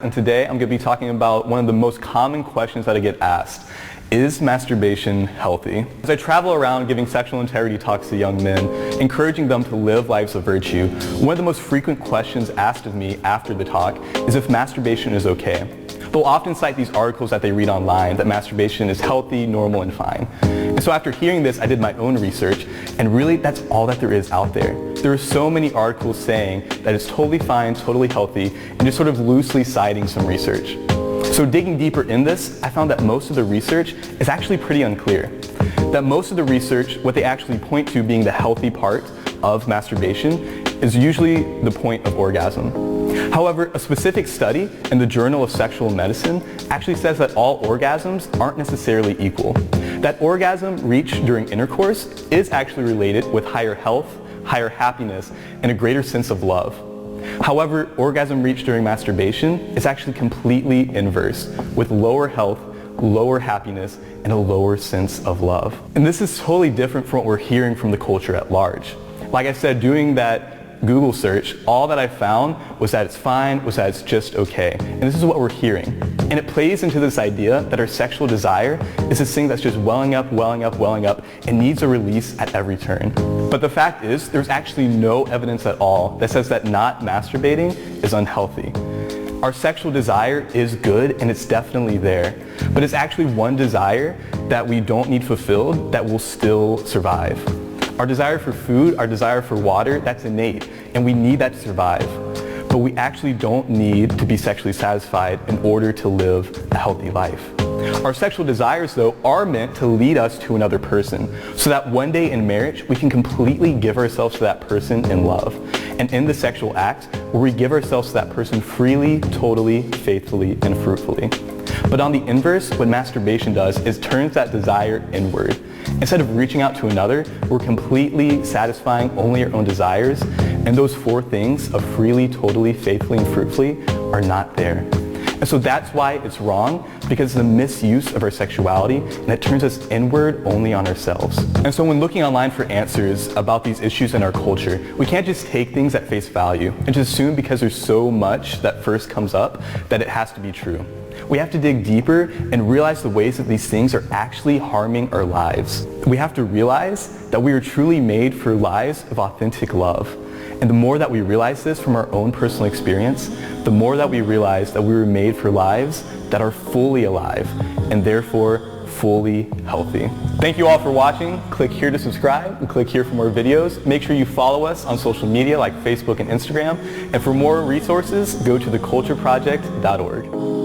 And today I'm going to be talking about one of the most common questions that I get asked. Is masturbation healthy? As I travel around giving sexual integrity talks to young men, encouraging them to live lives of virtue, one of the most frequent questions asked of me after the talk is if masturbation is okay. They'll often cite these articles that they read online that masturbation is healthy, normal, and fine. And so after hearing this, I did my own research, and really that's all that there is out there. There are so many articles saying that it's totally fine, totally healthy, and just sort of loosely citing some research. So digging deeper in this, I found that most of the research is actually pretty unclear. That most of the research, what they actually point to being the healthy part of masturbation, is usually the point of orgasm. However, a specific study in the Journal of Sexual Medicine actually says that all orgasms aren't necessarily equal. That orgasm reached during intercourse is actually related with higher health, higher happiness, and a greater sense of love. However, orgasm reached during masturbation is actually completely inverse, with lower health, lower happiness, and a lower sense of love. And this is totally different from what we're hearing from the culture at large. Like I said, doing that Google search, all that I found was that it's fine, was that it's just okay. And this is what we're hearing. And it plays into this idea that our sexual desire is this thing that's just welling up, and needs a release at every turn. But the fact is, there's actually no evidence at all that says that not masturbating is unhealthy. Our sexual desire is good and it's definitely there, but it's actually one desire that we don't need fulfilled that will still survive. Our desire for food, our desire for water, that's innate, and we need that to survive. But we actually don't need to be sexually satisfied in order to live a healthy life. Our sexual desires, though, are meant to lead us to another person, so that one day in marriage, we can completely give ourselves to that person in love. And in the sexual act, where we give ourselves to that person freely, totally, faithfully, and fruitfully. But on the inverse, what masturbation does is turns that desire inward. Instead of reaching out to another, we're completely satisfying only our own desires, and those four things of freely, totally, faithfully, and fruitfully are not there. And so that's why it's wrong, because it's a misuse of our sexuality, and it turns us inward only on ourselves. And so when looking online for answers about these issues in our culture, we can't just take things at face value and just assume because there's so much that first comes up that it has to be true. We have to dig deeper and realize the ways that these things are actually harming our lives. We have to realize that we are truly made for lives of authentic love. And the more that we realize this from our own personal experience, the more that we realize that we were made for lives that are fully alive and therefore fully healthy. Thank you all for watching. Click here to subscribe and click here for more videos. Make sure you follow us on social media like Facebook and Instagram. And for more resources, go to thecultureproject.org.